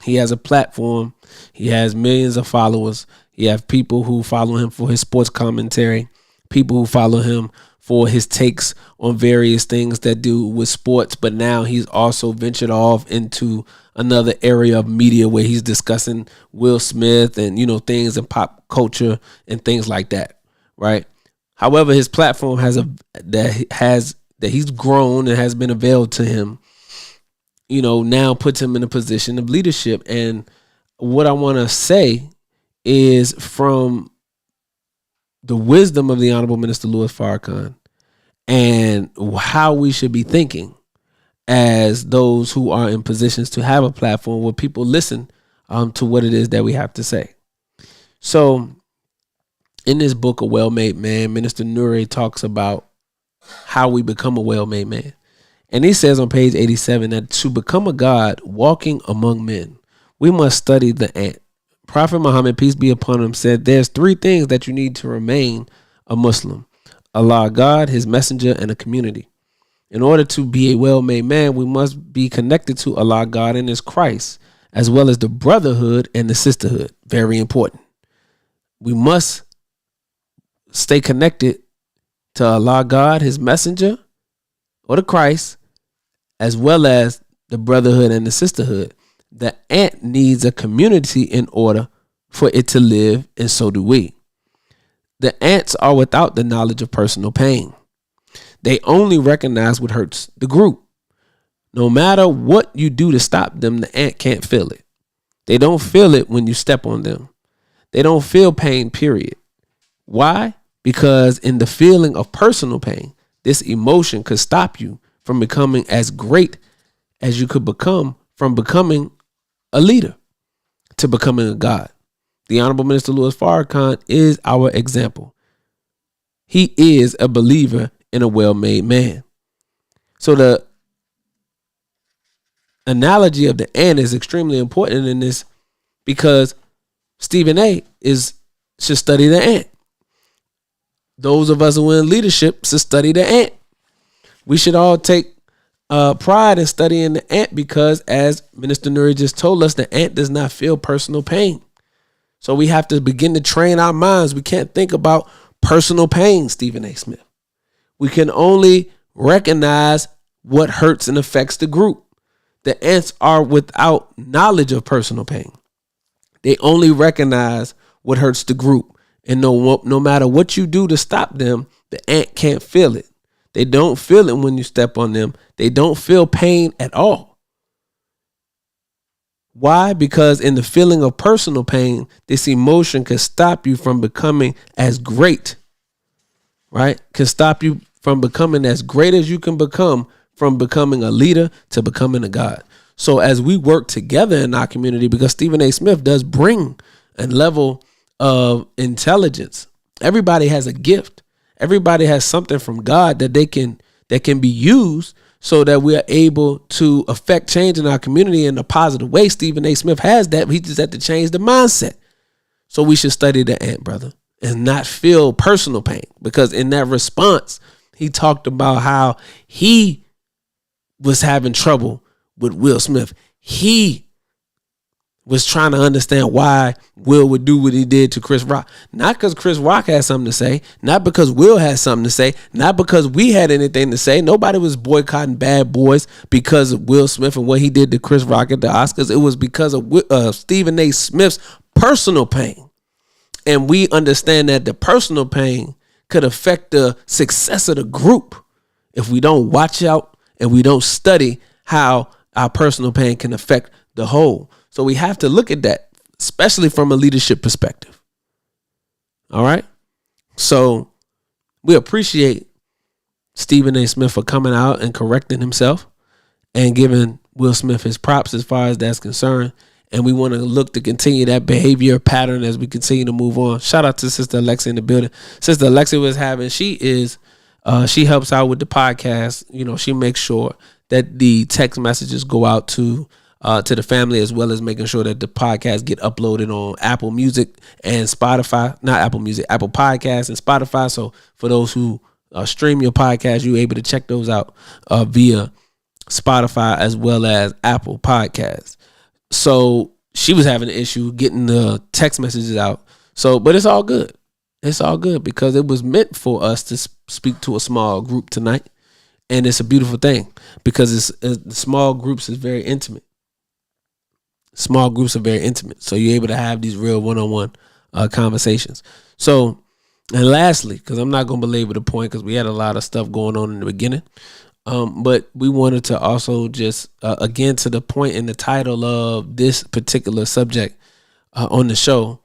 Speaker 1: He has a platform. He has millions of followers. He has people who follow him for his sports commentary, people who follow him for his takes on various things that do with sports, but now he's also ventured off into another area of media where he's discussing Will Smith and, you know, things in pop culture and things like that, right? However, his platform that he's grown and has been availed to him, you know, now puts him in a position of leadership. And what I want to say is, from the wisdom of the Honorable Minister Louis Farrakhan and how we should be thinking as those who are in positions to have a platform where people listen to what it is that we have to say. So in this book, A Well-Made Man, Minister Nuri talks about how we become a well-made man. And he says on page 87 that to become a God walking among men, we must study the ant. Prophet Muhammad, peace be upon him, said there's 3 things that you need to remain a Muslim: Allah, God, his messenger, and a community. In order to be a well-made man, we must be connected to Allah, God, and his Christ, as well as the brotherhood and the sisterhood. Very important. We must stay connected to Allah, God, his messenger, or the Christ, as well as the brotherhood and the sisterhood. The ant needs a community in order for it to live, and so do we. The ants are without the knowledge of personal pain. They only recognize what hurts the group. No matter what you do to stop them, the ant can't feel it. They don't feel it when you step on them. They don't feel pain, period. Why? Because in the feeling of personal pain, this emotion could stop you from becoming as great as you could become from becoming a leader to becoming a God. The Honorable Minister Louis Farrakhan is our example. He is a believer in a well-made man. So the analogy of the ant is extremely important in this, because Stephen A. should study the ant. Those of us who are in leadership should study the ant. We should all take pride in studying the ant, because as Minister Nuri just told us, the ant does not feel personal pain. So we have to begin to train our minds. We can't think about personal pain, Stephen A. Smith. We can only recognize what hurts and affects the group. The ants are without knowledge of personal pain. They only recognize what hurts the group. And no matter what you do to stop them, the ant can't feel it. They don't feel it when you step on them. They don't feel pain at all. Why? Because in the feeling of personal pain, this emotion can stop you from becoming as great, right? Can stop you from becoming as great as you can become, from becoming a leader to becoming a God. So as we work together in our community, because Stephen A. Smith does bring a level of intelligence. Everybody has a gift. Everybody has something from God that can be used so that we are able to affect change in our community in a positive way. Stephen A. Smith has that. He just had to change the mindset. So we should study the ant, brother, and not feel personal pain, because in that response, he talked about how he was having trouble with Will Smith. He was trying to understand why Will would do what he did to Chris Rock. Not because Chris Rock had something to say, not because Will had something to say, not because we had anything to say. Nobody was boycotting Bad Boys because of Will Smith and what he did to Chris Rock at the Oscars. It was because of Stephen A. Smith's personal pain. And we understand that the personal pain could affect the success of the group if we don't watch out and we don't study how our personal pain can affect the whole. So we have to look at that, especially from a leadership perspective. All right. So we appreciate Stephen A. Smith for coming out and correcting himself and giving Will Smith his props as far as that's concerned. And we want to look to continue that behavior pattern as we continue to move on. Shout out to Sister Alexa in the building. Sister Alexa she helps out with the podcast. You know, she makes sure that the text messages go out to the family, as well as making sure that the podcast get uploaded on Apple Music and Spotify. Not Apple Music, Apple Podcasts and Spotify. So for those who stream your podcast, you're able to check those out via Spotify as well as Apple Podcasts. So she was having an issue getting the text messages out. So, but it's all good. It's all good because it was meant for us to speak to a small group tonight. And it's a beautiful thing because the small groups is very intimate. Small groups are very intimate. So you're able to have these real one-on-one conversations. So, and lastly, because I'm not going to belabor the point because we had a lot of stuff going on in the beginning. But we wanted to also just, again, to the point in the title of this particular subject on the show,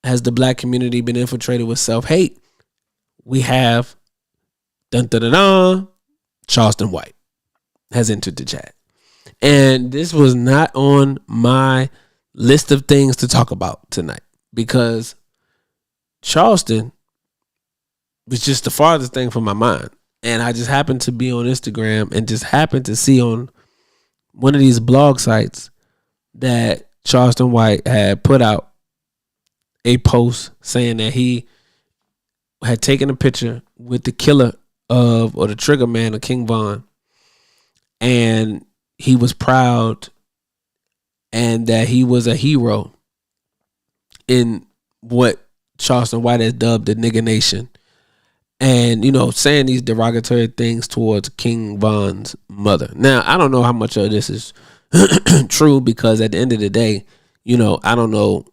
Speaker 1: has the black community been infiltrated with self-hate? We have, Charleston White has entered the chat. And this was not on my list of things to talk about tonight because Charleston was just the farthest thing from my mind. And I just happened to be on Instagram and just happened to see on one of these blog sites that Charleston White had put out a post saying that he had taken a picture with the killer or the trigger man of King Von, and he was proud and that he was a hero in what Charleston White has dubbed the nigga nation, and saying these derogatory things towards King Von's mother. Now I don't know how much of this is true because at the end of the day, I don't know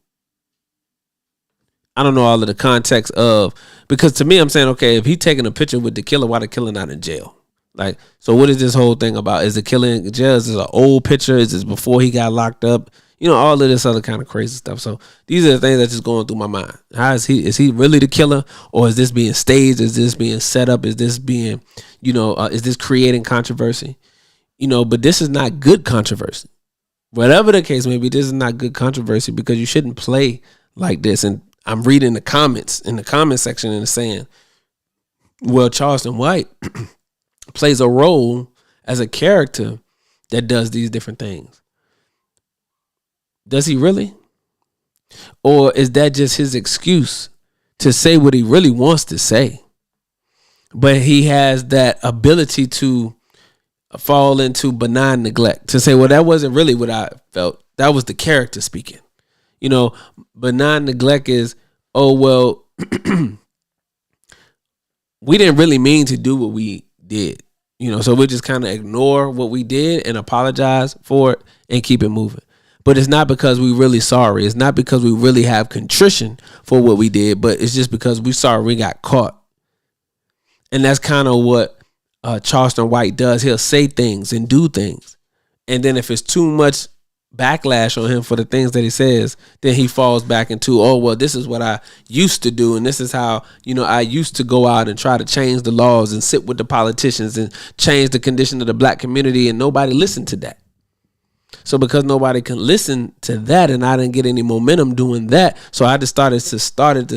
Speaker 1: all of the context of, because to me, I'm saying, okay, if he taking a picture with the killer, why the killer not in jail? Like, so what is this whole thing about? Is the killer in jail? Is this an old picture? Is this before he got locked up? All of this other kind of crazy stuff. So these are the things that's just going through my mind. How is he really the killer, or is this being staged? Is this being set up? Is this being, is this creating controversy? But this is not good controversy. Whatever the case may be, this is not good controversy because you shouldn't play like this. And I'm reading the comments in the comment section and it's saying, well, Charleston White plays a role as a character that does these different things. Does he really? Or is that just his excuse to say what he really wants to say? But he has that ability to fall into benign neglect, to say, well, that wasn't really what I felt. That was the character speaking. Benign neglect is, oh, well, we didn't really mean to do what we did. So we just kind of ignore what we did and apologize for it and keep it moving. But it's not because we really sorry. It's not because we really have contrition for what we did, but it's just because we sorry we got caught. And that's kind of what Charleston White does. He'll say things and do things. And then if it's too much backlash on him for the things that he says, then he falls back into, oh, well, this is what I used to do. And this is how, I used to go out and try to change the laws and sit with the politicians and change the condition of the black community. And nobody listened to that. So because nobody can listen to that and I didn't get any momentum doing that, so I just I decided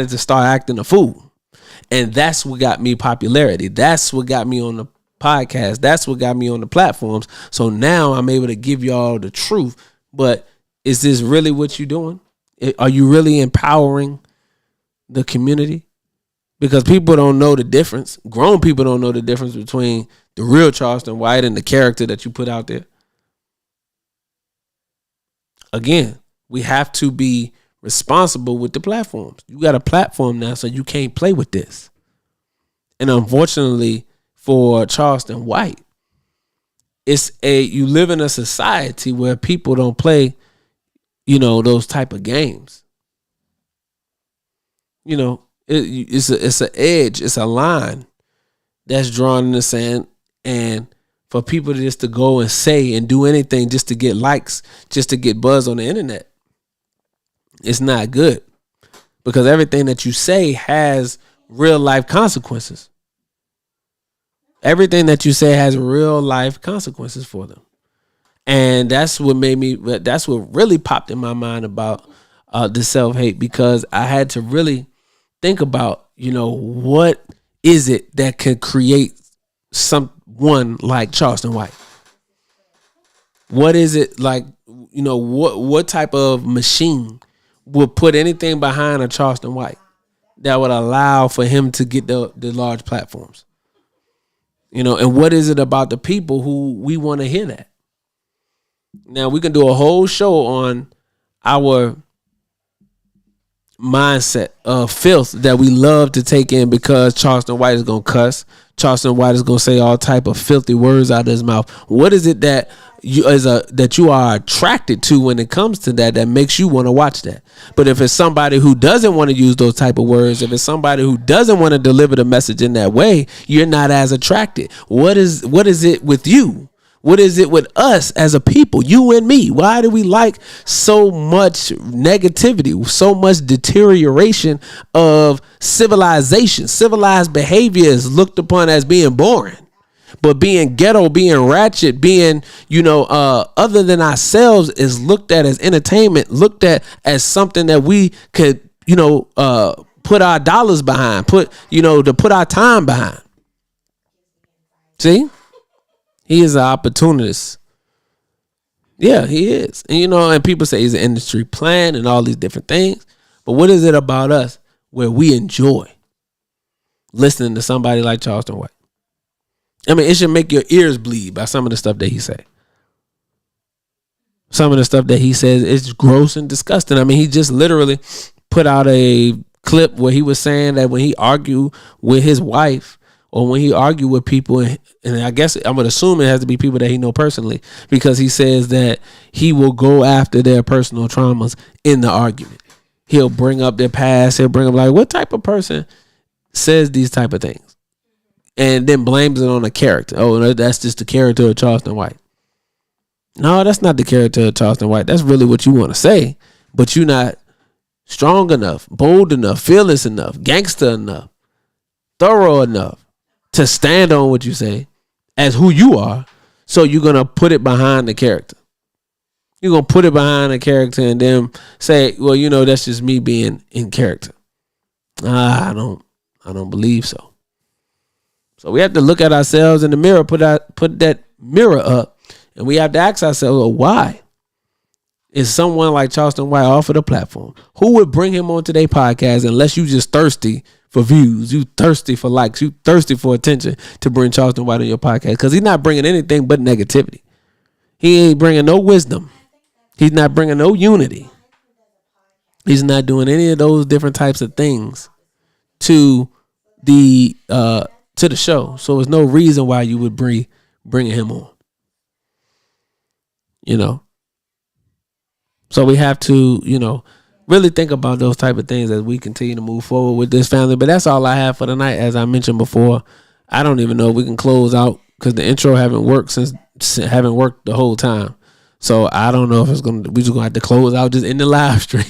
Speaker 1: to start acting a fool. And that's what got me popularity. That's what got me on the podcast. That's what got me on the platforms. So now I'm able to give y'all the truth. But is this really what you're doing? Are you really empowering the community? Because people don't know the difference. Grown people don't know the difference between the real Charleston White and the character that you put out there. Again, we have to be responsible with the platforms. You got a platform now, so you can't play with this. And unfortunately for Charleston White, you live in a society where people don't play, those type of games. It's an edge, it's a line that's drawn in the sand, and for people to go and say and do anything just to get likes, just to get buzz on the internet, it's not good, because everything that you say has real life consequences. Everything that you say has real life consequences for them. And that's what really popped in my mind about the self-hate, because I had to really think about, what is it that could create someone like Charleston White? What is it like, what type of machine would put anything behind a Charleston White that would allow for him to get the large platforms? And what is it about the people who we want to hear that? Now, we can do a whole show on our mindset of filth that we love to take in because Charleston White is gonna cuss. Charleston White is gonna say all type of filthy words out of his mouth. What is it that you are attracted to when it comes to that makes you want to watch that? But if it's somebody who doesn't want to use those type of words, if it's somebody who doesn't want to deliver the message in that way, you're not as attracted. What is it with you? What is it with us as a people, you and me? Why do we like so much negativity, so much deterioration of civilization? Civilized behavior is looked upon as being boring, but being ghetto, being ratchet, being, other than ourselves is looked at as entertainment, looked at as something that we could, put our dollars behind, to put our time behind. See? He is an opportunist. Yeah, he is. And, and people say he's an industry plant and all these different things. But what is it about us where we enjoy listening to somebody like Charleston White? I mean, it should make your ears bleed by some of the stuff that he say. Some of the stuff that he says is gross and disgusting. I mean, he just literally put out a clip where he was saying that when he argued with his wife, or when he argued with people, and I guess I'm going to assume it has to be people that he know personally, because he says that he will go after their personal traumas in the argument. He'll bring up their past. He'll bring up like, what type of person says these type of things? And then blames it on a character. Oh, that's just the character of Charleston White. No, that's not the character of Charleston White. That's really what you want to say, but you're not strong enough, bold enough, fearless enough, gangster enough, thorough enough to stand on what you say as who you are. So you're going to put it behind the character. You're going to put it behind the character and then say, well, that's just me being in character. I don't believe so. So we have to look at ourselves in the mirror, put that mirror up, and we have to ask ourselves, well, why is someone like Charleston White offered a platform? Who would bring him on today's podcast unless you just thirsty for views, you thirsty for likes, you thirsty for attention to bring Charleston White on your podcast? Because he's not bringing anything but negativity. He ain't bringing no wisdom. He's not bringing no unity. He's not doing any of those different types of things to the show. So there's no reason why you would bringing him on. So we have to, really think about those type of things as we continue to move forward with this family. But that's all I have for tonight. As I mentioned before, I don't even know if we can close out because the intro haven't worked the whole time. So I don't know if we just gonna have to close out just in the live stream.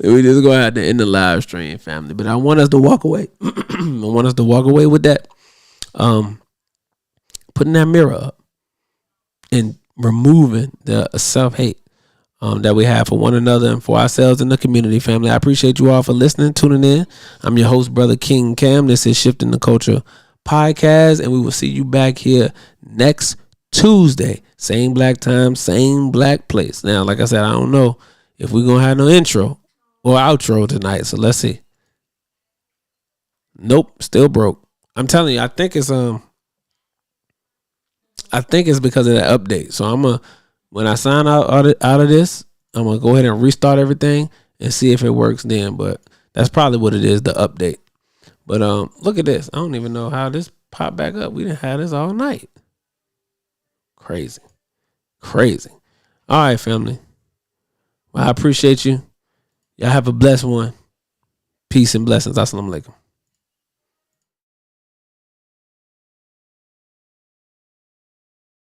Speaker 1: We just gonna have to end the live stream, family. But I want us to walk away. I want us to walk away with that, putting that mirror up and removing the self-hate that we have for one another and for ourselves in the community, family. I appreciate you all for listening, tuning in. I'm your host, Brother King Cam. This is Shifting the Culture podcast, and we will see you back here next Tuesday. Same black time, same black place. Now, like I said, I don't know if we're going to have no intro or outro tonight, so let's see. Nope, still broke. I'm telling you, I think it's because of that update. So when I sign out of this, I'm going to go ahead and restart everything and see if it works then. But that's probably what it is, the update. But look at this. I don't even know how this popped back up. We didn't have this all night. Crazy. All right, family. Well, I appreciate you. Y'all have a blessed one. Peace and blessings. Assalamu alaikum.